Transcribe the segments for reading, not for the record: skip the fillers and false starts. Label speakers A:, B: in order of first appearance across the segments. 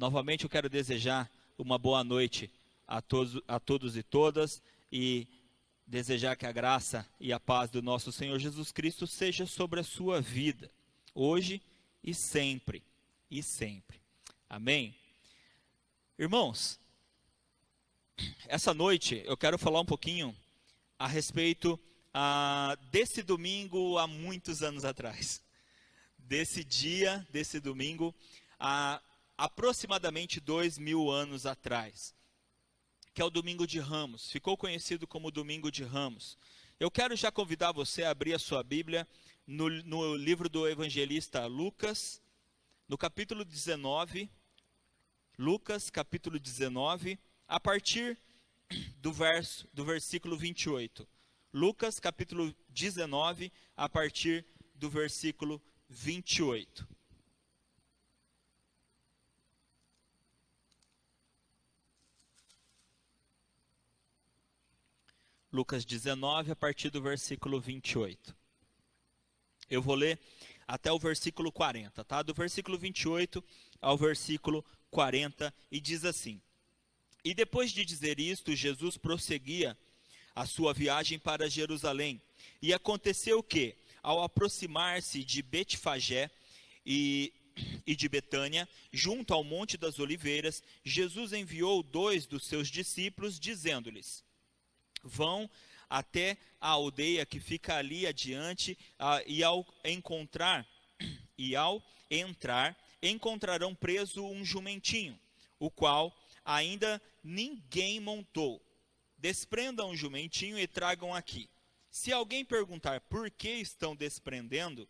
A: Novamente eu quero desejar uma boa noite a todos e todas e desejar que a graça e a paz do nosso Senhor Jesus Cristo seja sobre a sua vida, hoje e sempre, e sempre. Amém? Irmãos, essa noite eu quero falar um pouquinho a respeito desse domingo há muitos anos atrás. Desse dia, desse domingo, há aproximadamente 2000 anos atrás, que é o Domingo de Ramos. Ficou conhecido como Domingo de Ramos. Eu quero já convidar você a abrir a sua Bíblia no livro do evangelista Lucas, no capítulo 19, Lucas, capítulo 19, a partir do versículo 28. Lucas, capítulo 19, a partir do versículo 28. Lucas 19, a partir do versículo 28. Eu vou ler até o versículo 40, tá? Do versículo 28 ao versículo 40, e diz assim: E depois de dizer isto, Jesus prosseguia a sua viagem para Jerusalém. E aconteceu que, ao aproximar-se de Betfagé e de Betânia, junto ao Monte das Oliveiras, Jesus enviou 2 dos seus discípulos, dizendo-lhes: Vão até a aldeia que fica ali adiante, e ao entrar, encontrarão preso um jumentinho, o qual ainda ninguém montou. Desprendam o jumentinho e tragam aqui. Se alguém perguntar por que estão desprendendo,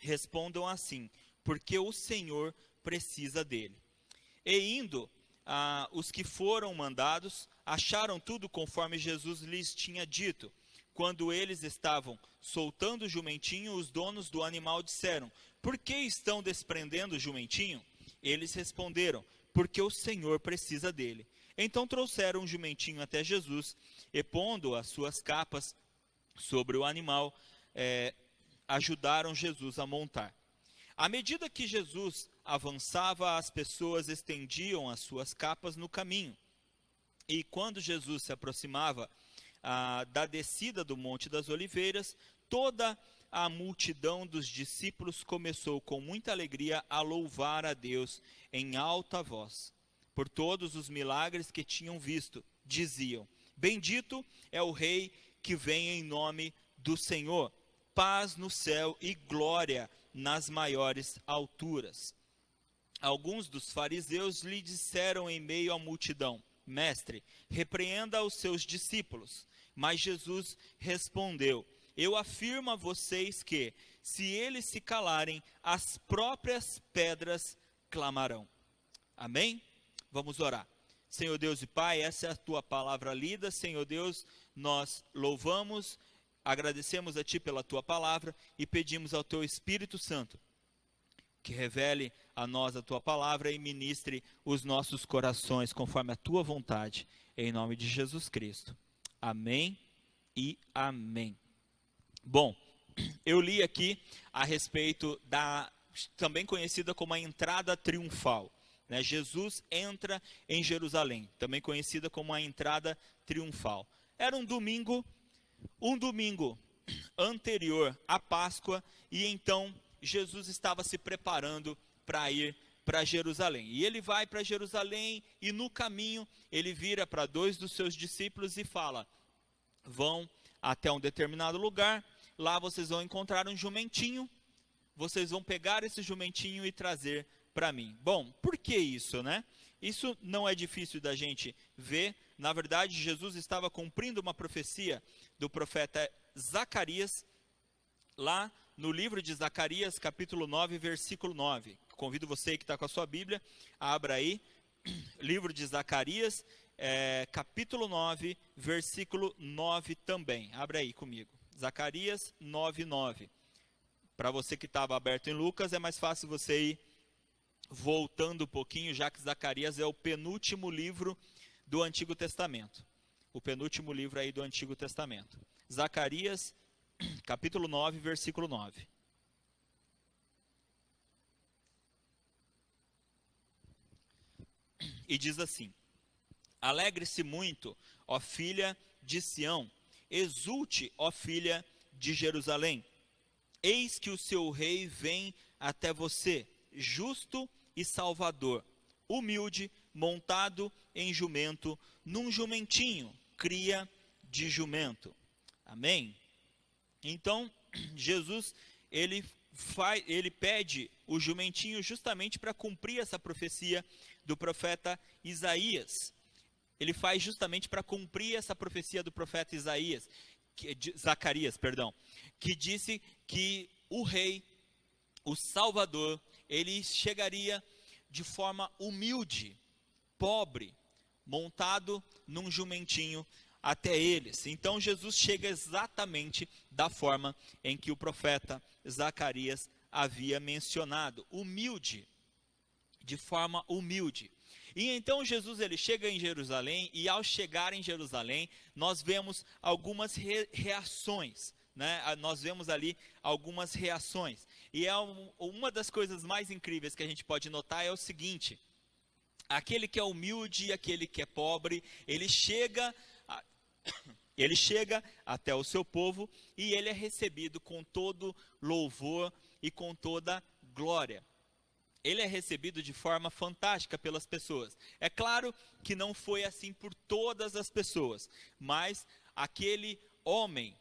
A: respondam assim: porque o Senhor precisa dele. E indo, os que foram mandados acharam tudo conforme Jesus lhes tinha dito. Quando eles estavam soltando o jumentinho, os donos do animal disseram: por que estão desprendendo o jumentinho? Eles responderam: porque o Senhor precisa dele. Então trouxeram o jumentinho até Jesus, e pondo as suas capas sobre o animal, ajudaram Jesus a montar. À medida que Jesus avançava, as pessoas estendiam as suas capas no caminho. E quando Jesus se aproximava da descida do Monte das Oliveiras, toda a multidão dos discípulos começou com muita alegria a louvar a Deus em alta voz, por todos os milagres que tinham visto. Diziam: bendito é o Rei que vem em nome do Senhor, paz no céu e glória nas maiores alturas. Alguns dos fariseus lhe disseram em meio à multidão: Mestre, repreenda os seus discípulos. Mas Jesus respondeu: eu afirmo a vocês que, se eles se calarem, as próprias pedras clamarão. Amém? Vamos orar. Senhor Deus e Pai, essa é a Tua palavra lida. Senhor Deus, nós louvamos, agradecemos a Ti pela Tua palavra e pedimos ao Teu Espírito Santo que revele a nós a Tua palavra e ministre os nossos corações conforme a Tua vontade, em nome de Jesus Cristo. Amém e amém. Bom, eu li aqui a respeito também conhecida como a entrada triunfal. Jesus entra em Jerusalém, também conhecida como a entrada triunfal. Era um domingo anterior à Páscoa, e então Jesus estava se preparando para ir para Jerusalém. E ele vai para Jerusalém, e no caminho ele vira para 2 dos seus discípulos e fala: vão até um determinado lugar, lá vocês vão encontrar um jumentinho, vocês vão pegar esse jumentinho e trazer para mim. Bom, por que isso, né? Isso não é difícil da gente ver. Na verdade, Jesus estava cumprindo uma profecia do profeta Zacarias, lá no livro de Zacarias, capítulo 9, versículo 9. Convido você que está com a sua Bíblia, abra aí, livro de Zacarias, capítulo 9, versículo 9 também. Abra aí comigo, Zacarias 9, 9. Para você que estava aberto em Lucas, é mais fácil você ir voltando um pouquinho, já que Zacarias é o penúltimo livro do Antigo Testamento. O penúltimo livro aí do Antigo Testamento. Zacarias, capítulo 9, versículo 9. e diz assim: alegre-se muito, ó filha de Sião, exulte, ó filha de Jerusalém. Eis que o seu rei vem até você, justo e salvador, humilde, montado em jumento, num jumentinho, cria de jumento. Amém? Então, Jesus, ele pede o jumentinho justamente para cumprir essa profecia do profeta Isaías. Ele faz justamente para cumprir essa profecia do profeta Zacarias, que disse que o rei, o Salvador, ele chegaria de forma humilde, pobre, montado num jumentinho até eles. Então Jesus chega exatamente da forma em que o profeta Zacarias havia mencionado, humilde, de forma humilde. E então Jesus ele chega em Jerusalém, e ao chegar em Jerusalém, nós vemos algumas reações, né? Nós vemos ali algumas reações. E uma das coisas mais incríveis que a gente pode notar é o seguinte: aquele que é humilde e aquele que é pobre, ele chega até o seu povo, e ele é recebido com todo louvor e com toda glória. Ele é recebido de forma fantástica pelas pessoas. É claro que não foi assim por todas as pessoas, mas aquele homem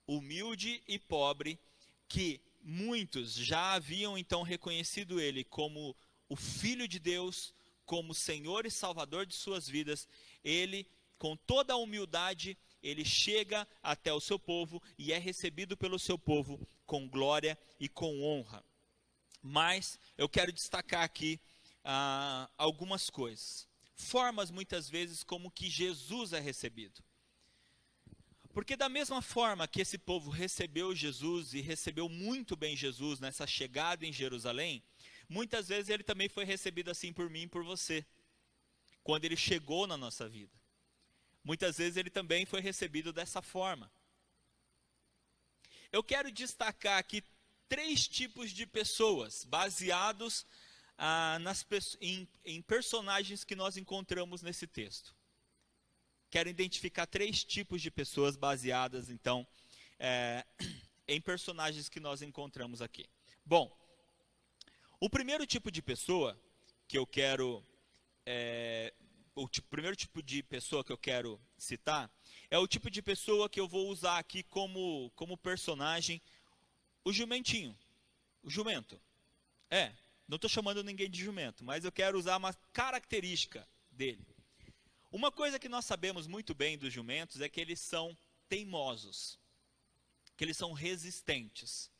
A: humilde e pobre, que muitos já haviam então reconhecido ele como o Filho de Deus, como Senhor e Salvador de suas vidas, ele, com toda a humildade, ele chega até o seu povo e é recebido pelo seu povo com glória e com honra. Mas eu quero destacar aqui algumas coisas. Formas, muitas vezes, como que Jesus é recebido. Porque da mesma forma que esse povo recebeu Jesus e recebeu muito bem Jesus nessa chegada em Jerusalém, muitas vezes ele também foi recebido assim por mim e por você, quando ele chegou na nossa vida. Muitas vezes ele também foi recebido dessa forma. Eu quero destacar aqui 3 tipos de pessoas, baseados em personagens que nós encontramos nesse texto. Quero identificar 3 tipos de pessoas baseadas, então, em personagens que nós encontramos aqui. Bom, o primeiro tipo de pessoa que eu quero, primeiro tipo de pessoa que eu quero citar, é o tipo de pessoa que eu vou usar aqui como personagem, o jumentinho, o jumento. Não estou chamando ninguém de jumento, mas eu quero usar uma característica dele. Uma coisa que nós sabemos muito bem dos jumentos é que eles são teimosos, que eles são resistentes.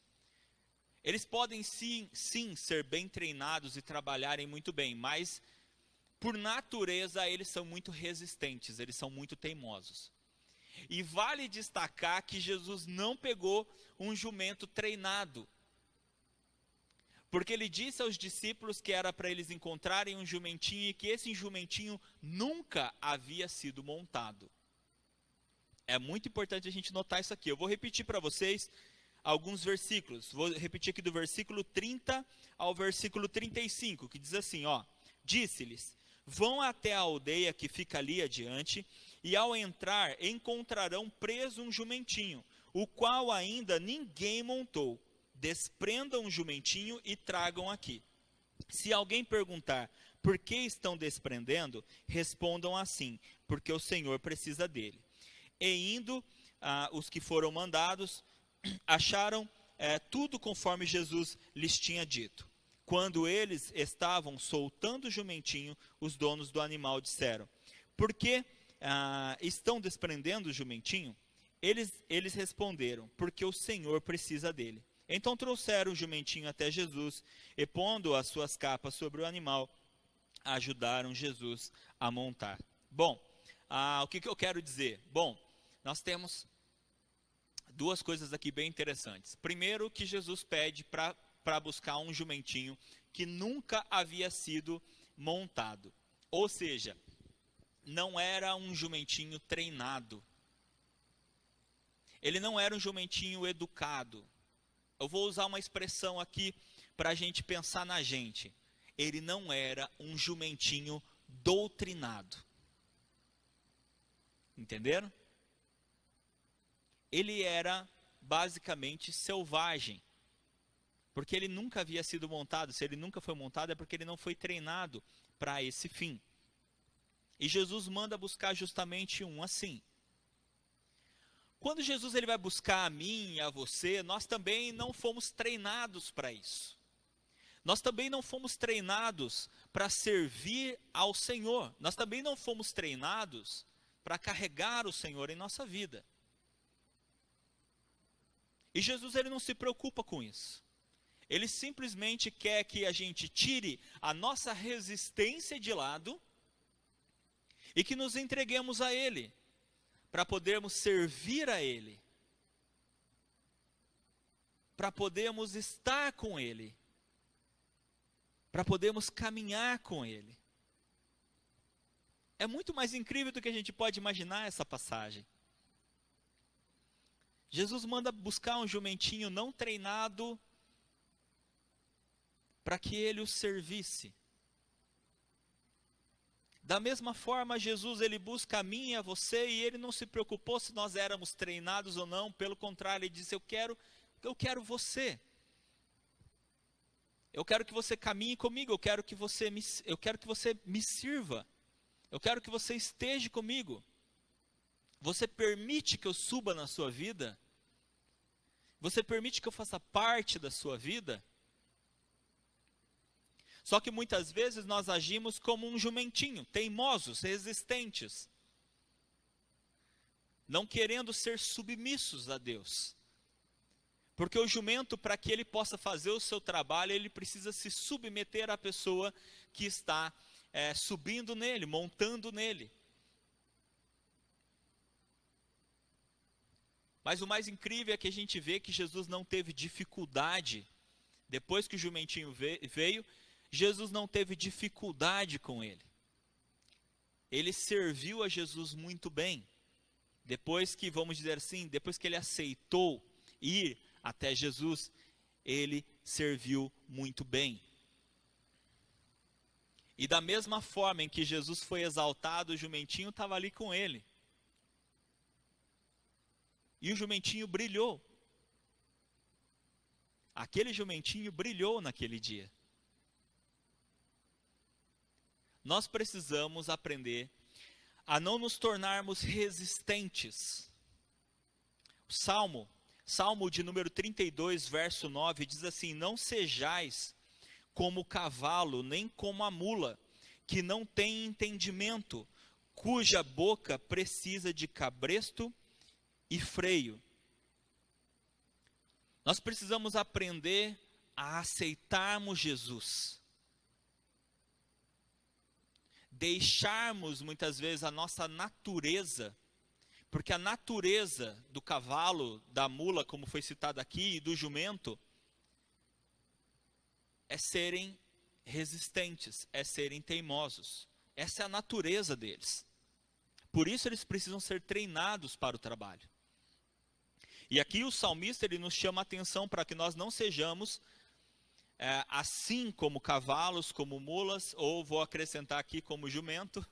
A: Eles podem sim ser bem treinados e trabalharem muito bem, mas por natureza eles são muito resistentes, eles são muito teimosos. E vale destacar que Jesus não pegou um jumento treinado, porque ele disse aos discípulos que era para eles encontrarem um jumentinho e que esse jumentinho nunca havia sido montado. É muito importante a gente notar isso aqui. Eu vou repetir para vocês alguns versículos. Vou repetir aqui do versículo 30 ao versículo 35, que diz assim, disse-lhes: vão até a aldeia que fica ali adiante, e ao entrar encontrarão preso um jumentinho, o qual ainda ninguém montou. Desprendam o jumentinho e tragam aqui. Se alguém perguntar por que estão desprendendo, respondam assim: porque o Senhor precisa dele. E indo, os que foram mandados acharam tudo conforme Jesus lhes tinha dito. Quando eles estavam soltando o jumentinho, os donos do animal disseram: por que estão desprendendo o jumentinho? Eles responderam: porque o Senhor precisa dele. Então trouxeram o jumentinho até Jesus, e pondo as suas capas sobre o animal, ajudaram Jesus a montar. Bom, o que eu quero dizer? Bom, nós temos 2 coisas aqui bem interessantes. Primeiro, que Jesus pede para buscar um jumentinho que nunca havia sido montado. Ou seja, não era um jumentinho treinado. Ele não era um jumentinho educado. Eu vou usar uma expressão aqui para a gente pensar na gente. Ele não era um jumentinho doutrinado. Entenderam? Ele era basicamente selvagem, porque ele nunca havia sido montado. Se ele nunca foi montado é porque ele não foi treinado para esse fim. E Jesus manda buscar justamente um assim. Quando Jesus ele vai buscar a mim e a você, nós também não fomos treinados para isso. Nós também não fomos treinados para servir ao Senhor. Nós também não fomos treinados para carregar o Senhor em nossa vida. E Jesus ele não se preocupa com isso. Ele simplesmente quer que a gente tire a nossa resistência de lado e que nos entreguemos a Ele, para podermos servir a Ele, para podermos estar com Ele, para podermos caminhar com Ele. É muito mais incrível do que a gente pode imaginar essa passagem. Jesus manda buscar um jumentinho não treinado para que ele o servisse. Da mesma forma, Jesus ele busca a mim e a você, e ele não se preocupou se nós éramos treinados ou não. Pelo contrário, ele disse: eu quero você. Eu quero que você caminhe comigo, eu quero que você me sirva. Eu quero que você esteja comigo. Você permite que eu suba na sua vida? Você permite que eu faça parte da sua vida? Só que muitas vezes nós agimos como um jumentinho, teimosos, resistentes, não querendo ser submissos a Deus. Porque o jumento, para que ele possa fazer o seu trabalho, ele precisa se submeter à pessoa que está subindo nele, montando nele. Mas o mais incrível é que a gente vê que Jesus não teve dificuldade. Depois que o jumentinho veio, Jesus não teve dificuldade com ele. Ele serviu a Jesus muito bem. Depois que, vamos dizer assim, depois que ele aceitou ir até Jesus, ele serviu muito bem. E da mesma forma em que Jesus foi exaltado, o jumentinho estava ali com ele. E o jumentinho brilhou. Aquele jumentinho brilhou naquele dia. Nós precisamos aprender a não nos tornarmos resistentes. O Salmo de número 32, verso 9, diz assim: não sejais como o cavalo, nem como a mula, que não tem entendimento, cuja boca precisa de cabresto e freio. Nós precisamos aprender a aceitarmos Jesus. Deixarmos muitas vezes a nossa natureza, porque a natureza do cavalo, da mula, como foi citado aqui, e do jumento, é serem resistentes, é serem teimosos. Essa é a natureza deles. Por isso eles precisam ser treinados para o trabalho. E aqui o salmista ele nos chama a atenção para que nós não sejamos assim como cavalos, como mulas, ou vou acrescentar aqui como jumento.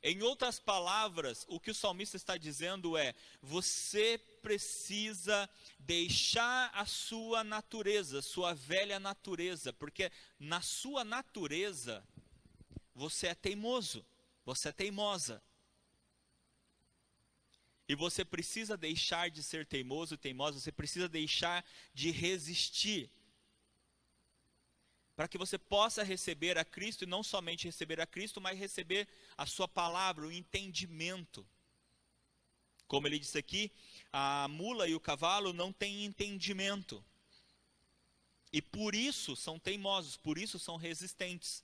A: Em outras palavras, o que o salmista está dizendo é: você precisa deixar a sua natureza, sua velha natureza, porque na sua natureza você é teimoso, você é teimosa. E você precisa deixar de ser teimoso e teimosa, você precisa deixar de resistir, para que você possa receber a Cristo, e não somente receber a Cristo, mas receber a sua palavra, o entendimento. Como ele disse aqui, a mula e o cavalo não têm entendimento, e por isso são teimosos, por isso são resistentes.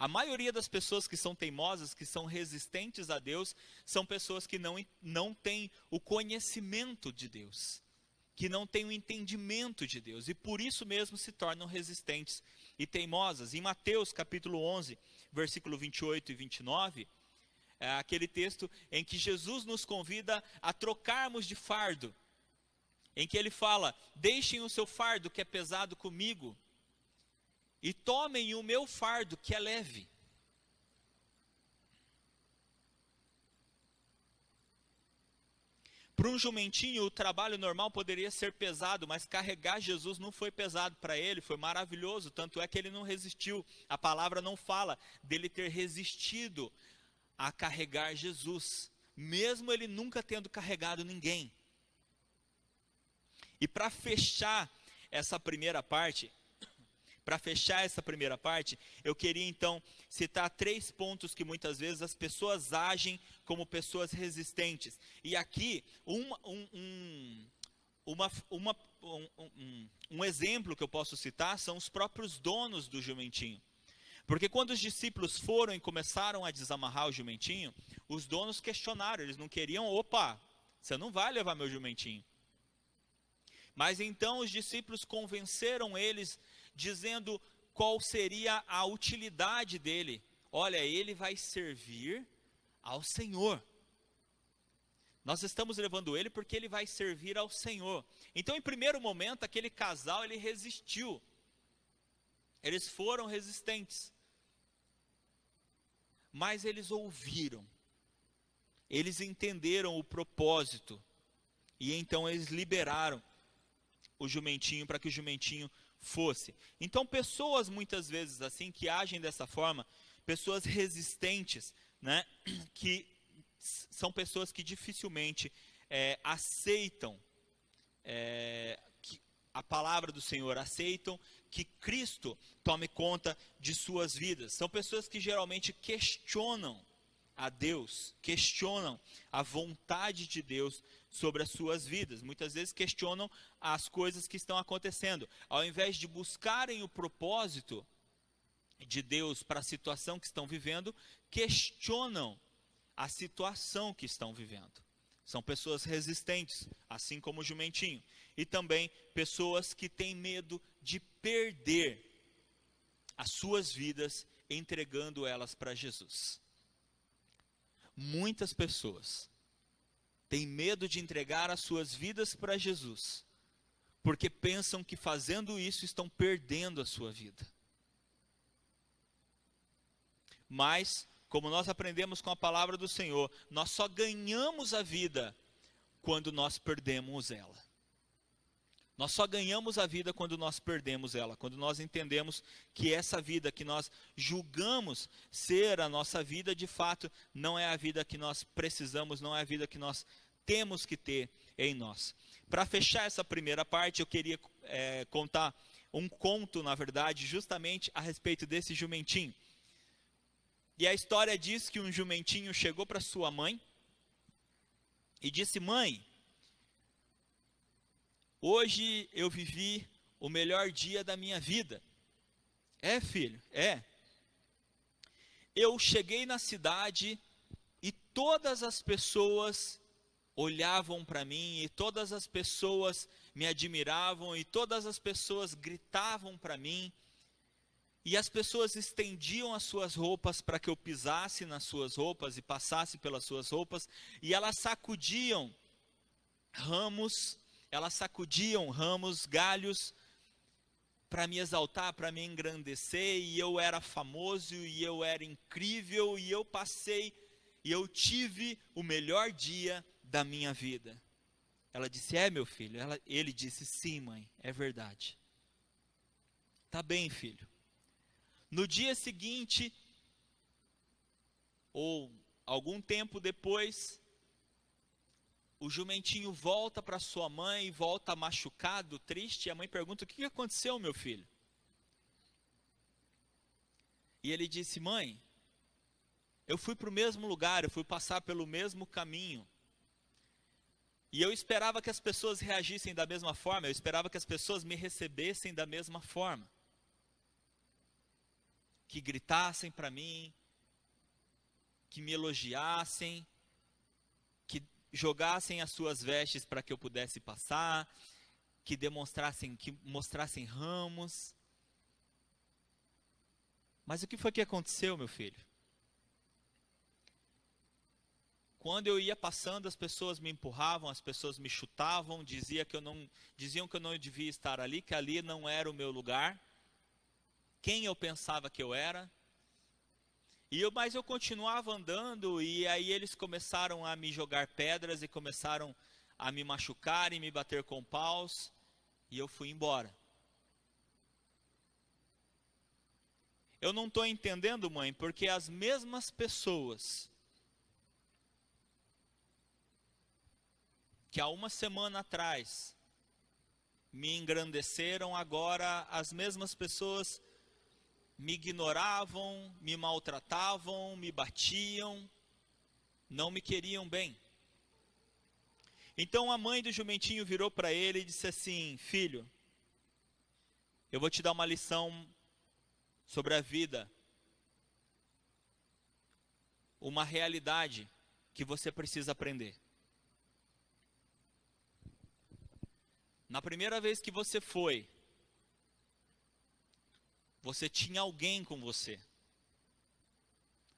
A: A maioria das pessoas que são teimosas, que são resistentes a Deus, são pessoas que não têm o conhecimento de Deus, que não têm o entendimento de Deus, e por isso mesmo se tornam resistentes e teimosas. Em Mateus capítulo 11, versículo 28 e 29, é aquele texto em que Jesus nos convida a trocarmos de fardo, em que ele fala: deixem o seu fardo que é pesado comigo, e tomem o meu fardo, que é leve. Para um jumentinho, o trabalho normal poderia ser pesado, mas carregar Jesus não foi pesado para ele, foi maravilhoso, tanto é que ele não resistiu. A palavra não fala dele ter resistido a carregar Jesus, mesmo ele nunca tendo carregado ninguém. E para fechar essa primeira parte, eu queria então citar 3 pontos que muitas vezes as pessoas agem como pessoas resistentes. E aqui, um exemplo que eu posso citar são os próprios donos do jumentinho. Porque quando os discípulos foram e começaram a desamarrar o jumentinho, os donos questionaram, eles não queriam, opa, você não vai levar meu jumentinho. Mas então os discípulos convenceram eles, dizendo qual seria a utilidade dele. Olha, ele vai servir ao Senhor. Nós estamos levando ele porque ele vai servir ao Senhor. Então, em primeiro momento, aquele casal, ele resistiu. Eles foram resistentes. Mas eles ouviram. Eles entenderam o propósito. E então eles liberaram o jumentinho para que o jumentinho fosse. Então, pessoas muitas vezes assim, que agem dessa forma, pessoas resistentes, né, que são pessoas que dificilmente aceitam a palavra do Senhor, aceitam que Cristo tome conta de suas vidas. São pessoas que geralmente questionam a Deus, questionam a vontade de Deus sobre as suas vidas. Muitas vezes questionam as coisas que estão acontecendo. Ao invés de buscarem o propósito de Deus para a situação que estão vivendo, questionam a situação que estão vivendo. São pessoas resistentes, assim como o jumentinho. E também pessoas que têm medo de perder as suas vidas entregando elas para Jesus. Muitas pessoas têm medo de entregar as suas vidas para Jesus, porque pensam que fazendo isso estão perdendo a sua vida. Mas, como nós aprendemos com a palavra do Senhor, nós só ganhamos a vida quando nós perdemos ela. Nós só ganhamos a vida quando nós perdemos ela, quando nós entendemos que essa vida que nós julgamos ser a nossa vida, de fato, não é a vida que nós precisamos, não é a vida que nós temos que ter em nós. Para fechar essa primeira parte, eu queria contar um conto, na verdade, justamente a respeito desse jumentinho. E a história diz que um jumentinho chegou para sua mãe e disse: mãe, hoje eu vivi o melhor dia da minha vida. É, filho, é. Eu cheguei na cidade e todas as pessoas olhavam para mim, e todas as pessoas me admiravam, e todas as pessoas gritavam para mim, e as pessoas estendiam as suas roupas para que eu pisasse nas suas roupas e passasse pelas suas roupas, e elas sacudiam ramos, galhos, para me exaltar, para me engrandecer, e eu era famoso, e eu era incrível, e eu tive o melhor dia da minha vida. Ela disse: é, meu filho? Ele disse: sim, mãe, é verdade. Tá bem, filho. No dia seguinte, ou algum tempo depois, o jumentinho volta para sua mãe, volta machucado, triste, e a mãe pergunta: o que aconteceu, meu filho? E ele disse: mãe, eu fui para o mesmo lugar, eu fui passar pelo mesmo caminho, e eu esperava que as pessoas reagissem da mesma forma, eu esperava que as pessoas me recebessem da mesma forma, que gritassem para mim, que me elogiassem, que jogassem as suas vestes para que eu pudesse passar, que mostrassem ramos. Mas o que foi que aconteceu, meu filho? Quando eu ia passando, as pessoas me empurravam, as pessoas me chutavam, diziam que eu não devia estar ali, que ali não era o meu lugar. quem eu pensava que eu era. Mas eu continuava andando, e aí eles começaram a me jogar pedras e começaram a me machucar e me bater com paus, e eu fui embora. Eu não estou entendendo, mãe, porque as mesmas pessoas que há uma semana atrás me engrandeceram, agora as mesmas pessoas me ignoravam, me maltratavam, me batiam, não me queriam bem. Então a mãe do jumentinho virou para ele e disse assim: filho, eu vou te dar uma lição sobre a vida, uma realidade que você precisa aprender. Na primeira vez que você foi, você tinha alguém com você.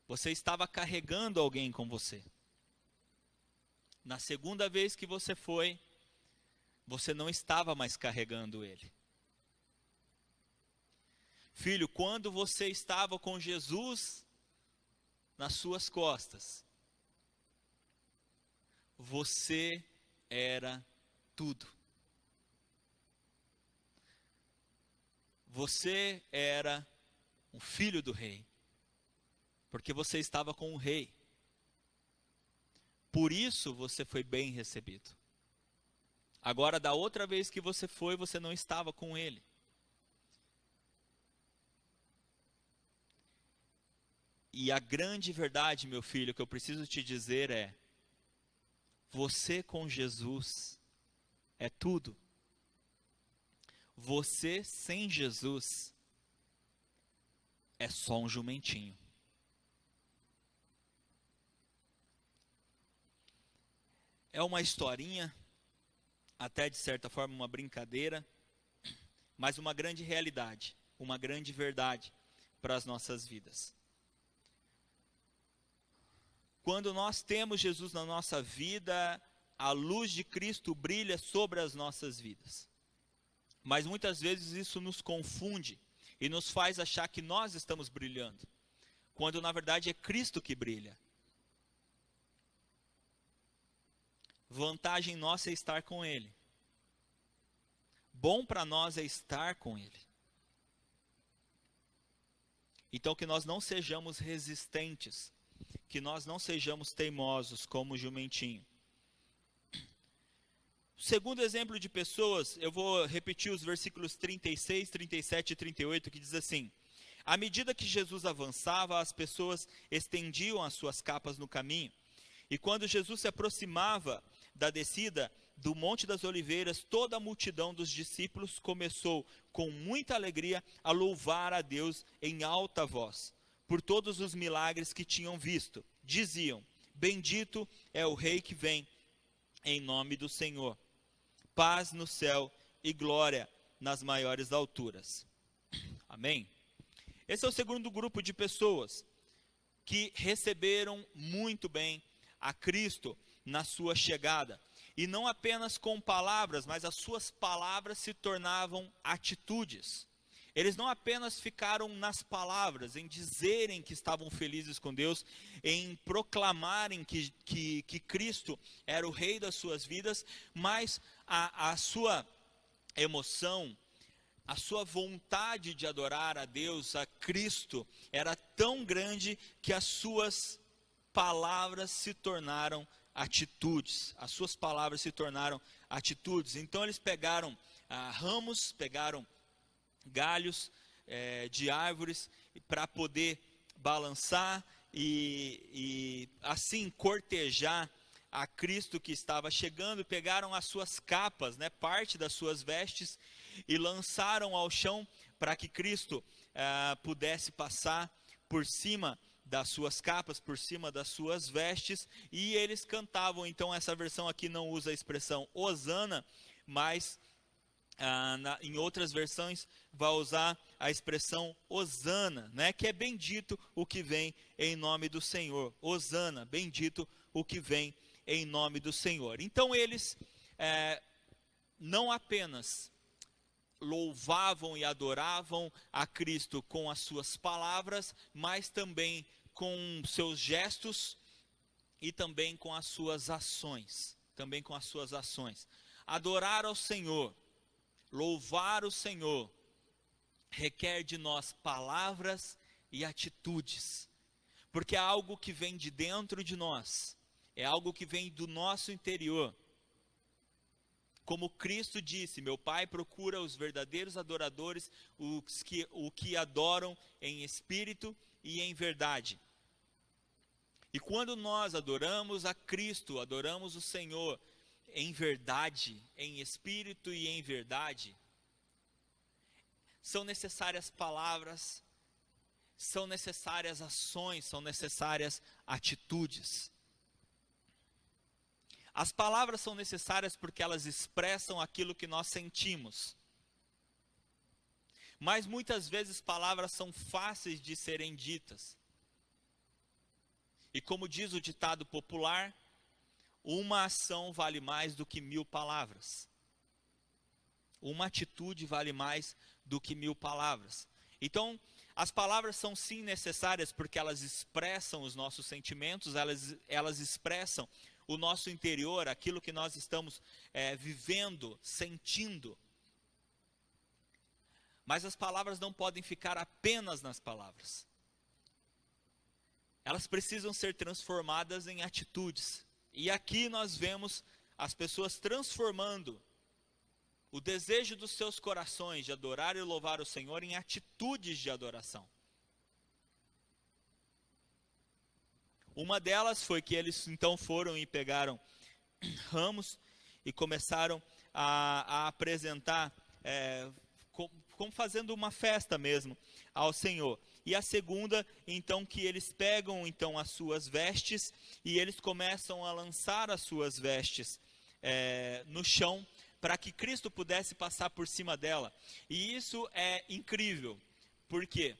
A: Você estava carregando alguém com você. Na segunda vez que você foi, você não estava mais carregando ele. Filho, quando você estava com Jesus nas suas costas, você era tudo. Você era um filho do rei, porque você estava com o rei. Por isso você foi bem recebido. Agora, da outra vez que você foi, você não estava com ele. E a grande verdade, meu filho, que eu preciso te dizer é: você com Jesus é tudo. Você sem Jesus é só um jumentinho. É uma historinha, até de certa forma uma brincadeira, mas uma grande realidade, uma grande verdade para as nossas vidas. Quando nós temos Jesus na nossa vida, a luz de Cristo brilha sobre as nossas vidas. Mas muitas vezes isso nos confunde e nos faz achar que nós estamos brilhando, quando na verdade é Cristo que brilha. Vantagem nossa é estar com Ele. Bom para nós é estar com Ele. Então que nós não sejamos resistentes, que nós não sejamos teimosos como o jumentinho. Segundo exemplo de pessoas, eu vou repetir os versículos 36, 37 e 38, que diz assim: à medida que Jesus avançava, as pessoas estendiam as suas capas no caminho. E quando Jesus se aproximava da descida do Monte das Oliveiras, toda a multidão dos discípulos começou, com muita alegria, a louvar a Deus em alta voz, por todos os milagres que tinham visto. Diziam: bendito é o Rei que vem em nome do Senhor. Paz no céu e glória nas maiores alturas. Amém? Esse é o segundo grupo de pessoas que receberam muito bem a Cristo na sua chegada. E não apenas com palavras, mas as suas palavras se tornavam atitudes. Eles não apenas ficaram nas palavras, em dizerem que estavam felizes com Deus, em proclamarem que Cristo era o Rei das suas vidas, mas a sua emoção, a sua vontade de adorar a Deus, a Cristo, era tão grande que as suas palavras se tornaram atitudes. As suas palavras se tornaram atitudes. Então eles pegaram ramos, pegaram galhos de árvores para poder balançar e assim cortejar a Cristo que estava chegando. Pegaram as suas capas, parte das suas vestes, e lançaram ao chão para que Cristo pudesse passar por cima das suas capas, por cima das suas vestes, e eles cantavam. Então essa versão aqui não usa a expressão Hosana, mas em outras versões vai usar a expressão Hosana, que é bendito o que vem em nome do Senhor. Hosana, bendito o que vem em nome do Senhor. Então eles não apenas louvavam e adoravam a Cristo com as suas palavras, mas também com seus gestos e também com as suas ações. Também com as suas ações. Adorar ao Senhor, louvar o Senhor, requer de nós palavras e atitudes, porque é algo que vem de dentro de nós, é algo que vem do nosso interior. Como Cristo disse, meu Pai procura os verdadeiros adoradores, os que adoram em espírito e em verdade. E quando nós adoramos a Cristo, adoramos o Senhor em verdade, em espírito e em verdade, são necessárias palavras, são necessárias ações, são necessárias atitudes. As palavras são necessárias porque elas expressam aquilo que nós sentimos. Mas muitas vezes palavras são fáceis de serem ditas. E como diz o ditado popular, uma ação vale mais do que 1000 palavras. Uma atitude vale mais do que 1000 palavras. Então, as palavras são sim necessárias porque elas expressam os nossos sentimentos, elas expressam o nosso interior, aquilo que nós estamos vivendo, sentindo. Mas as palavras não podem ficar apenas nas palavras. Elas precisam ser transformadas em atitudes. E aqui nós vemos as pessoas transformando o desejo dos seus corações de adorar e louvar o Senhor em atitudes de adoração. Uma delas foi que eles então foram e pegaram ramos e começaram a apresentar, como fazendo uma festa mesmo ao Senhor. E a segunda, então, que eles pegam então as suas vestes e eles começam a lançar as suas vestes no chão, para que Cristo pudesse passar por cima dela. E isso é incrível, porque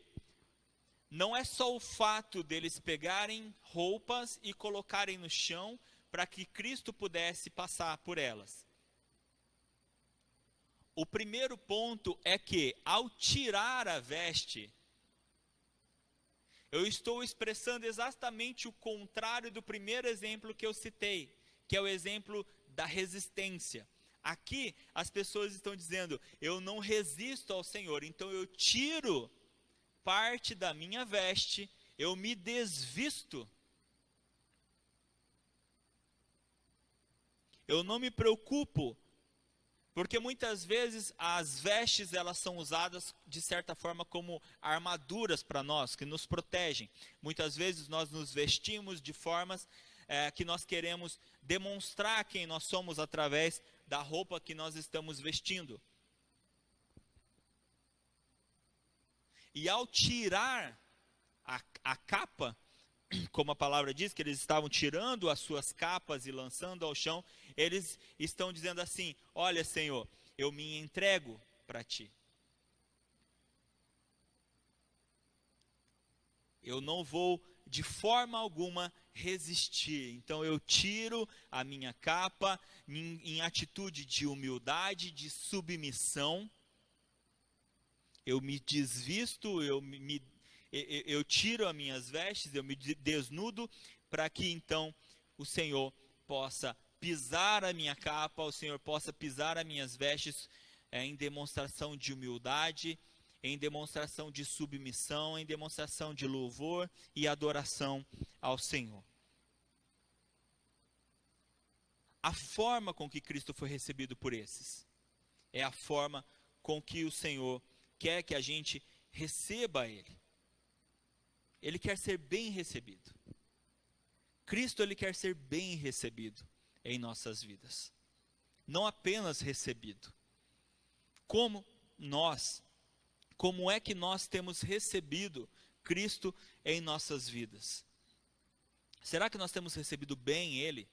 A: não é só o fato deles pegarem roupas e colocarem no chão para que Cristo pudesse passar por elas. O primeiro ponto é que, ao tirar a veste, eu estou expressando exatamente o contrário do primeiro exemplo que eu citei, que é o exemplo da resistência. Aqui as pessoas estão dizendo, eu não resisto ao Senhor, então eu tiro parte da minha veste, eu me desvisto. Eu não me preocupo, porque muitas vezes as vestes elas são usadas de certa forma como armaduras para nós, que nos protegem. Muitas vezes nós nos vestimos de formas que nós queremos demonstrar quem nós somos através da roupa que nós estamos vestindo. E ao tirar a capa, como a palavra diz, que eles estavam tirando as suas capas e lançando ao chão, eles estão dizendo assim, olha Senhor, eu me entrego para Ti. Eu não vou de forma alguma resistir. Então eu tiro a minha capa em atitude de humildade, de submissão. Eu me desvisto, eu tiro as minhas vestes, eu me desnudo, para que então o Senhor possa pisar a minha capa, o Senhor possa pisar as minhas vestes em demonstração de humildade, em demonstração de submissão, em demonstração de louvor e adoração ao Senhor. A forma com que Cristo foi recebido por esses é a forma com que o Senhor quer que a gente receba Ele. Ele quer ser bem recebido. Cristo, Ele quer ser bem recebido em nossas vidas. Não apenas recebido. Como é que nós temos recebido Cristo em nossas vidas? Será que nós temos recebido bem Ele?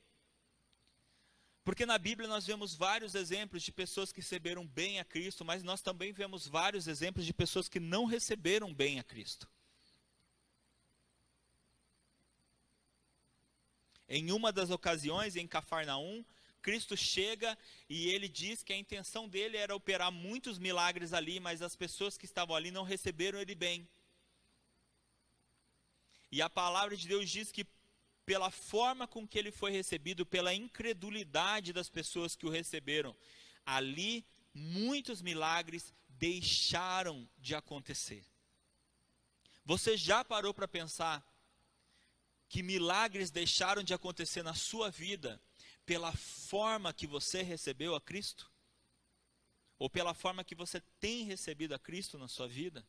A: Porque na Bíblia nós vemos vários exemplos de pessoas que receberam bem a Cristo, mas nós também vemos vários exemplos de pessoas que não receberam bem a Cristo. Em uma das ocasiões, em Cafarnaum, Cristo chega e ele diz que a intenção dele era operar muitos milagres ali, mas as pessoas que estavam ali não receberam ele bem. E a palavra de Deus diz que pela forma com que ele foi recebido, pela incredulidade das pessoas que o receberam, ali muitos milagres deixaram de acontecer. Você já parou para pensar que milagres deixaram de acontecer na sua vida pela forma que você recebeu a Cristo? Ou pela forma que você tem recebido a Cristo na sua vida?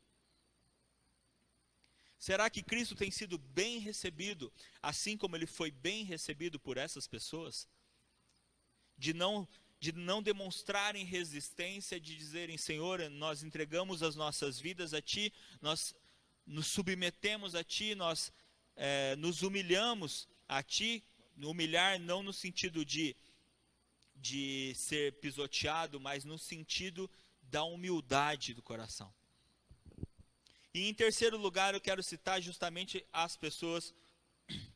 A: Será que Cristo tem sido bem recebido, assim como ele foi bem recebido por essas pessoas? De não demonstrarem resistência, de dizerem, Senhor, nós entregamos as nossas vidas a Ti, nós nos submetemos a Ti, nós nos humilhamos a Ti, humilhar não no sentido de ser pisoteado, mas no sentido da humildade do coração. E em terceiro lugar, eu quero citar justamente as pessoas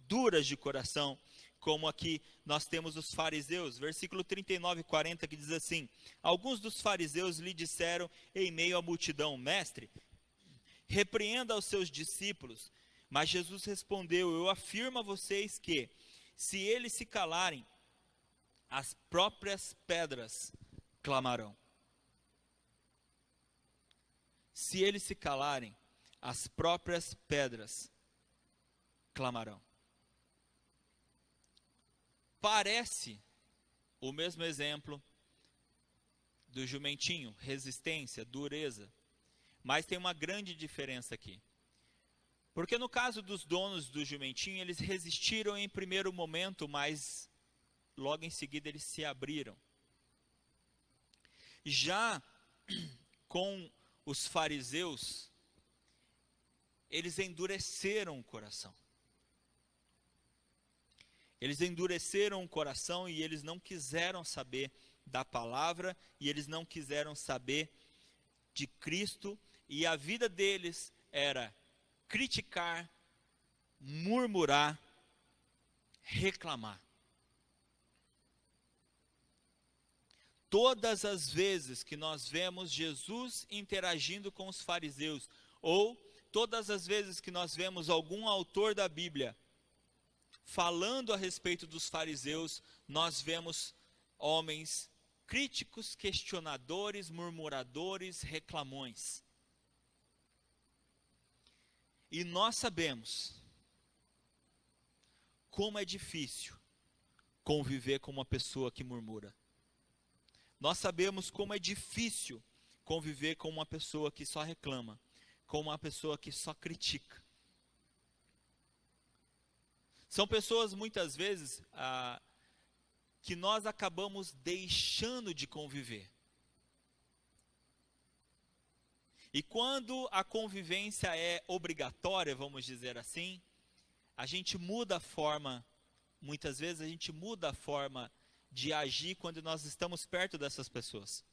A: duras de coração, como aqui nós temos os fariseus, versículo 39 e 40, que diz assim: alguns dos fariseus lhe disseram em meio à multidão, mestre, repreenda aos seus discípulos. Mas Jesus respondeu, eu afirmo a vocês que, se eles se calarem, as próprias pedras clamarão. Se eles se calarem, as próprias pedras clamarão. Parece o mesmo exemplo do jumentinho, resistência, dureza, mas tem uma grande diferença aqui. Porque no caso dos donos do jumentinho, eles resistiram em primeiro momento, mas logo em seguida eles se abriram. Já com os fariseus, eles endureceram o coração. Eles endureceram o coração e eles não quiseram saber da palavra, e eles não quiseram saber de Cristo, e a vida deles era criticar, murmurar, reclamar. Todas as vezes que nós vemos Jesus interagindo com os fariseus, ou todas as vezes que nós vemos algum autor da Bíblia falando a respeito dos fariseus, nós vemos homens críticos, questionadores, murmuradores, reclamões. E nós sabemos como é difícil conviver com uma pessoa que murmura. Nós sabemos como é difícil conviver com uma pessoa que só reclama, com uma pessoa que só critica. São pessoas, muitas vezes, que nós acabamos deixando de conviver. E quando a convivência é obrigatória, vamos dizer assim, a gente muda a forma, muitas vezes a gente muda a forma de agir quando nós estamos perto dessas pessoas.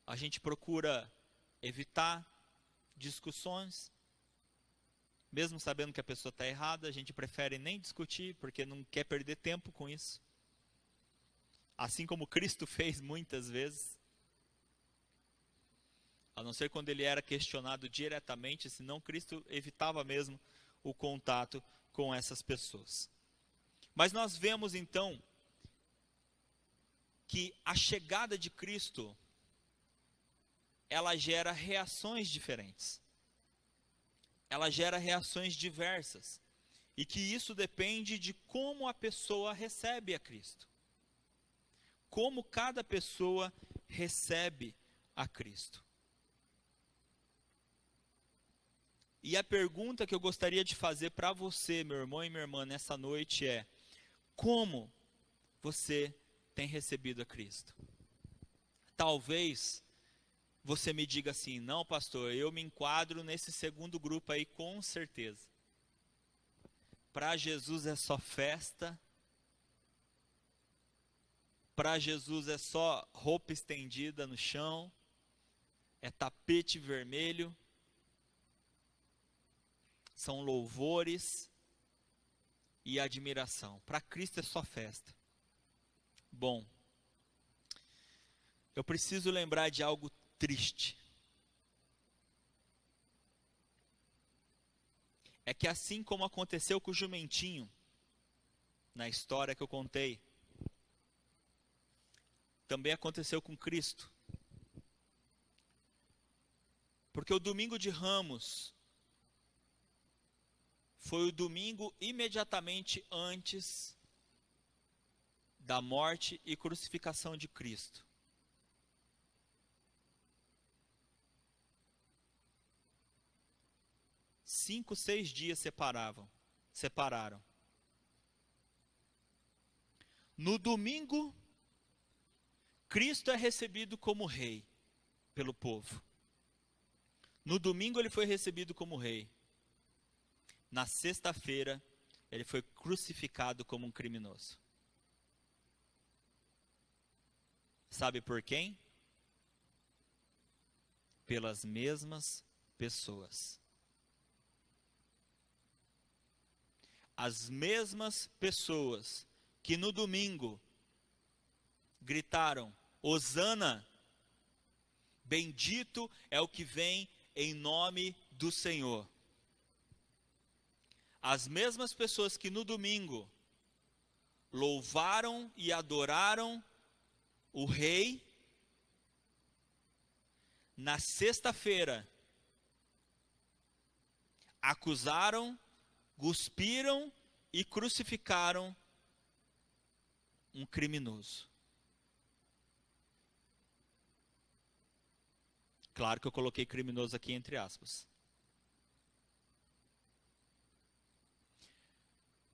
A: A gente procura evitar discussões, mesmo sabendo que a pessoa está errada, a gente prefere nem discutir, porque não quer perder tempo com isso. Assim como Cristo fez muitas vezes. A não ser quando ele era questionado diretamente, senão Cristo evitava mesmo o contato com essas pessoas. Mas nós vemos então que a chegada de Cristo, ela gera reações diferentes. Ela gera reações diversas. E que isso depende de como a pessoa recebe a Cristo. Como cada pessoa recebe a Cristo. E a pergunta que eu gostaria de fazer para você, meu irmão e minha irmã, nessa noite é: como você tem recebido a Cristo? Talvez você me diga assim: não, pastor, eu me enquadro nesse segundo grupo aí com certeza. Para Jesus é só festa. Para Jesus é só roupa estendida no chão. É tapete vermelho. São louvores. e admiração. Para Cristo é só festa. Bom, eu preciso lembrar de algo triste. É que assim como aconteceu com o jumentinho, na história que eu contei, também aconteceu com Cristo. Porque o domingo de Ramos foi o domingo imediatamente antes da morte e crucificação de Cristo. Cinco, 6 dias separaram. No domingo, Cristo é recebido como rei pelo povo. No domingo ele foi recebido como rei. Na sexta-feira, ele foi crucificado como um criminoso. Sabe por quem? Pelas mesmas pessoas. As mesmas pessoas que no domingo gritaram: Hosana, bendito é o que vem em nome do Senhor. As mesmas pessoas que no domingo louvaram e adoraram o rei, na sexta-feira acusaram, cuspiram e crucificaram um criminoso. Claro que eu coloquei criminoso aqui entre aspas.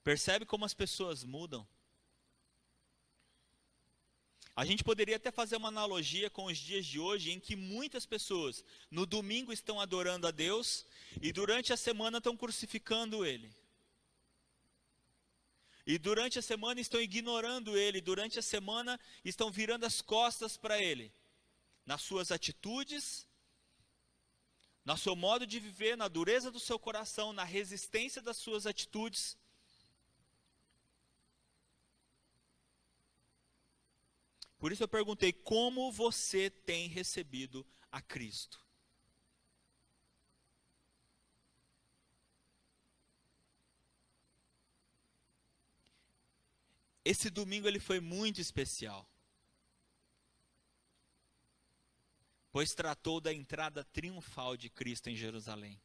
A: Percebe como as pessoas mudam? A gente poderia até fazer uma analogia com os dias de hoje, em que muitas pessoas no domingo estão adorando a Deus e durante a semana estão crucificando Ele. E durante a semana estão ignorando Ele, durante a semana estão virando as costas para Ele. Nas suas atitudes, no seu modo de viver, na dureza do seu coração, na resistência das suas atitudes. Por isso eu perguntei, como você tem recebido a Cristo? Esse domingo ele foi muito especial, pois tratou da entrada triunfal de Cristo em Jerusalém.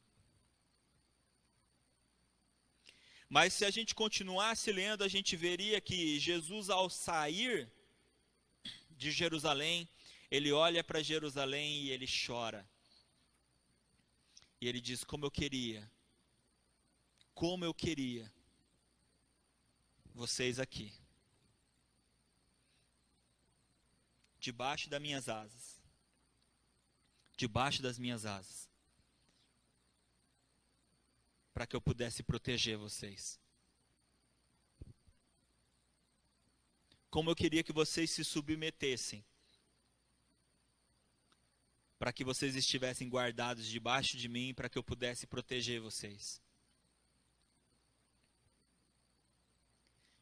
A: Mas se a gente continuasse lendo, a gente veria que Jesus, ao sair de Jerusalém, ele olha para Jerusalém e ele chora. E ele diz: como eu queria vocês aqui, debaixo das minhas asas, para que eu pudesse proteger vocês. Como eu queria que vocês se submetessem, para que vocês estivessem guardados debaixo de mim, para que eu pudesse proteger vocês.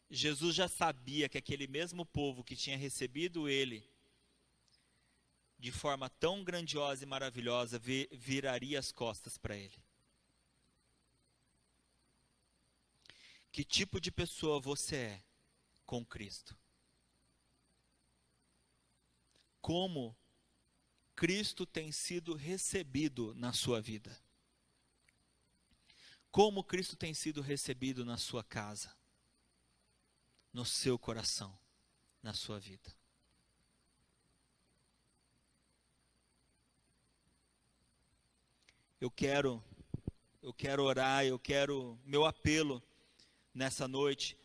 A: Jesus já sabia que aquele mesmo povo que tinha recebido ele de forma tão grandiosa e maravilhosa viraria as costas para ele. Que tipo de pessoa você é com Cristo? Como Cristo tem sido recebido na sua vida? Como Cristo tem sido recebido na sua casa, no seu coração, na sua vida? Eu quero orar, meu apelo nessa noite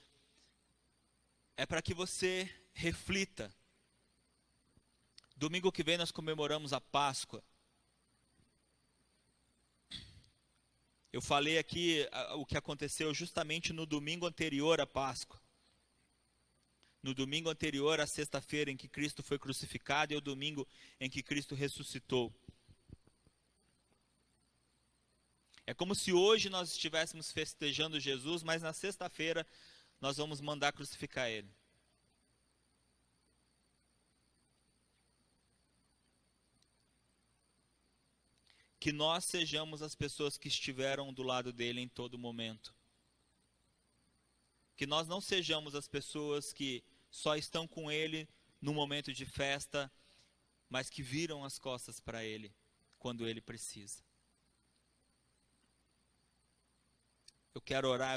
A: é para que você reflita. Domingo que vem nós comemoramos a Páscoa. Eu falei aqui o que aconteceu justamente no domingo anterior à Páscoa. No domingo anterior à sexta-feira em que Cristo foi crucificado e o domingo em que Cristo ressuscitou. É como se hoje nós estivéssemos festejando Jesus, mas na sexta-feira nós vamos mandar crucificar ele. Que nós sejamos as pessoas que estiveram do lado dele em todo momento. Que nós não sejamos as pessoas que só estão com ele no momento de festa, mas que viram as costas para ele quando ele precisa. Eu quero orar.